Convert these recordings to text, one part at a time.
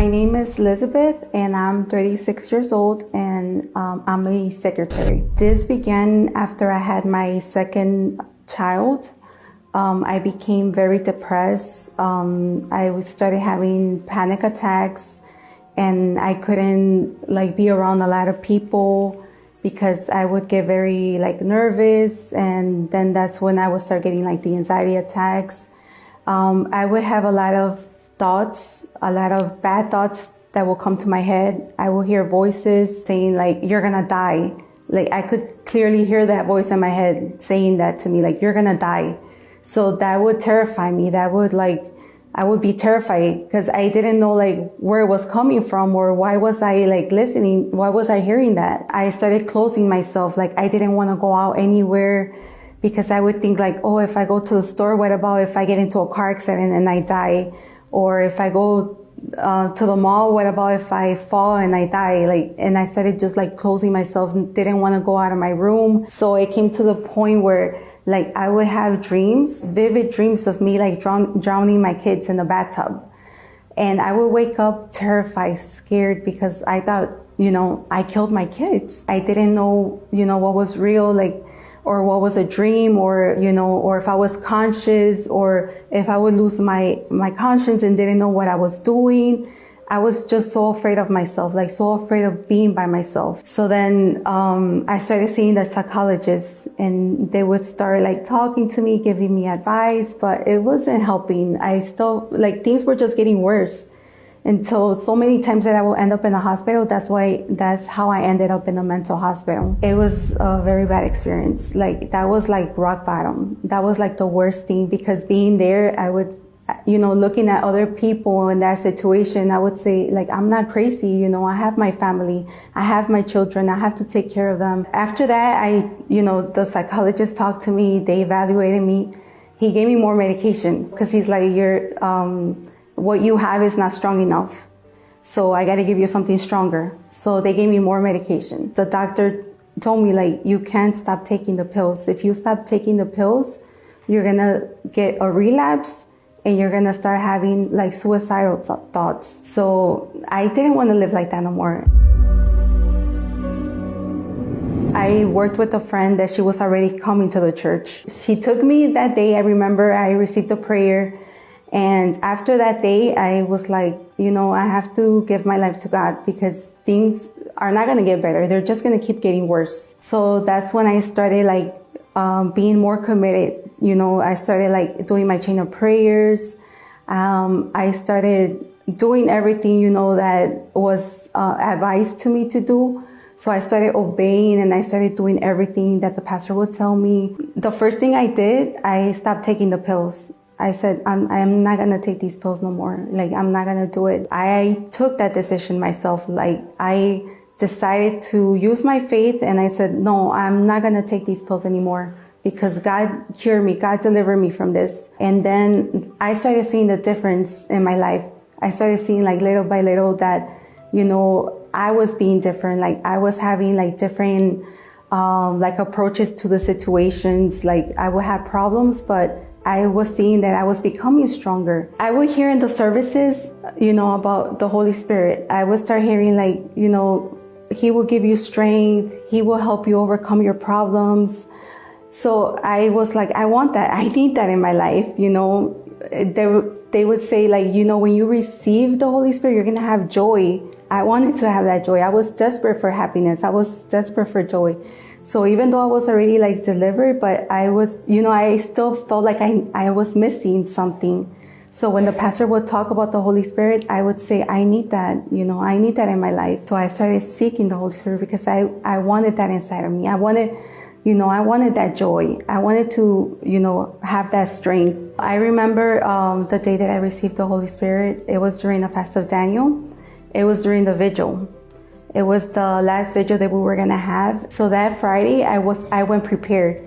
My name is Lizabeth, and I'm 36 years old, and I'm a secretary. This began after I had my second child. I became very depressed. I started having panic attacks, and I couldn't be around a lot of people because I would get very nervous, and then that's when I would start getting the anxiety attacks. I would have a lot of thoughts, a lot of bad thoughts that will come to my head. I will hear voices saying you're gonna die. I could clearly hear that voice in my head saying that to me, you're gonna die. So that would terrify me. That would I would be terrified because I didn't know where it was coming from, or why was I listening? Why was I hearing that? I started closing myself. I didn't want to go out anywhere because I would think oh, if I go to the store, what about if I get into a car accident and I die? Or if I go to the mall, what about if I fall and I die? And I started just closing myself, didn't want to go out of my room. So it came to the point where I would have dreams, vivid dreams of me drowning my kids in the bathtub. And I would wake up terrified, scared, because I thought, I killed my kids. I didn't know, what was real, or what was a dream, or if I was conscious, or if I would lose my conscience and didn't know what I was doing. I was just so afraid of myself, so afraid of being by myself. So then I started seeing the psychologists, and they would start talking to me, giving me advice, but it wasn't helping. I still, things were just getting worse. Until so many times that I will end up in a hospital. That's how I ended up in a mental hospital. It was a very bad experience. That was rock bottom. That was the worst thing, because being there, I would, looking at other people in that situation, I would say I'm not crazy. I have my family, I have my children, I have to take care of them. After that, the psychologist talked to me, they evaluated me. He gave me more medication because he's what you have is not strong enough. So I got to give you something stronger. So they gave me more medication. The doctor told me you can't stop taking the pills. If you stop taking the pills, you're going to get a relapse and you're going to start having suicidal thoughts. So I didn't want to live like that no more. I worked with a friend that she was already coming to the church. She took me that day. I remember I received a prayer. And after that day, I was I have to give my life to God, because things are not going to get better. They're just going to keep getting worse. So that's when I started being more committed. I started doing my chain of prayers. I started doing everything, that was advised to me to do. So I started obeying, and I started doing everything that the pastor would tell me. The first thing I did, I stopped taking the pills. I said, I'm not going to take these pills no more. I'm not going to do it. I took that decision myself. I decided to use my faith, and I said, no, I'm not going to take these pills anymore, because God cured me. God delivered me from this. And then I started seeing the difference in my life. I started seeing little by little that, I was being different. I was having different, approaches to the situations. I would have problems, but I was seeing that I was becoming stronger. I would hear in the services, about the Holy Spirit. I would start hearing He will give you strength. He will help you overcome your problems. So I was I want that. I need that in my life. They would say when you receive the Holy Spirit, you're going to have joy. I wanted to have that joy. I was desperate for happiness. I was desperate for joy. So even though I was already delivered, but I was, I still felt I was missing something. So when the pastor would talk about the Holy Spirit, I would say, I need that, I need that in my life. So I started seeking the Holy Spirit because I wanted that inside of me. I wanted that joy. I wanted to, have that strength. I remember the day that I received the Holy Spirit. It was during the fast of Daniel. It was during the vigil. It was the last vigil that we were going to have. So that Friday, I went prepared.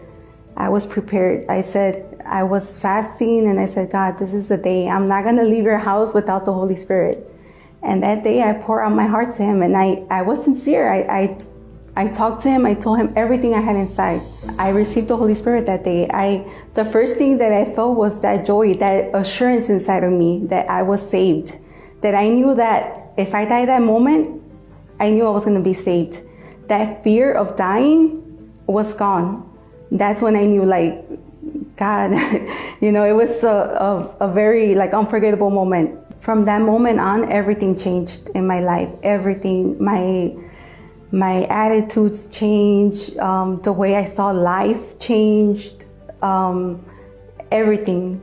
I was prepared. I was fasting, and I said, God, this is the day. I'm not going to leave your house without the Holy Spirit. And that day I poured out my heart to him, and I was sincere. I talked to him. I told him everything I had inside. I received the Holy Spirit that day. The first thing that I felt was that joy, that assurance inside of me that I was saved, that I knew that if I die that moment, I knew I was going to be saved. That fear of dying was gone. That's when I knew, like, God, it was a very, like, unforgettable moment. From that moment on, everything changed in my life. Everything, my attitudes changed, the way I saw life changed, everything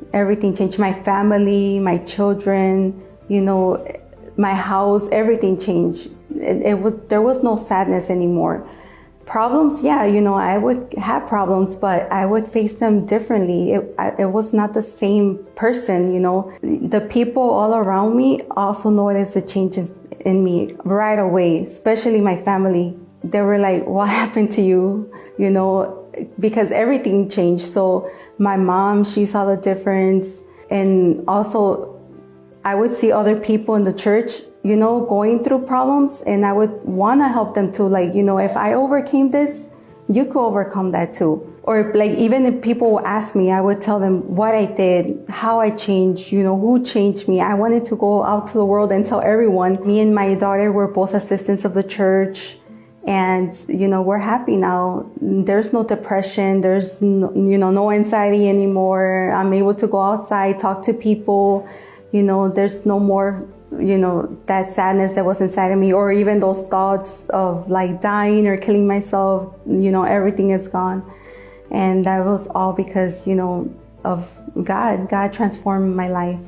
changed. My family, my children, my house, everything changed. There was no sadness anymore. Problems, yeah, I would have problems, but I would face them differently. It was not the same person, The people all around me also noticed the changes in me right away, especially my family. They were like, what happened to you? Because everything changed. So my mom, she saw the difference. And also I would see other people in the church, going through problems, and I would want to help them too. Like, if I overcame this, you could overcome that too. Or like, even if people would ask me, I would tell them what I did, how I changed, who changed me. I wanted to go out to the world and tell everyone. Me and my daughter were both assistants of the church, and, we're happy now. There's no depression. There's no anxiety anymore. I'm able to go outside, talk to people. There's no more, that sadness that was inside of me, or even those thoughts of like dying or killing myself. Everything is gone. And that was all because, of God. God transformed my life.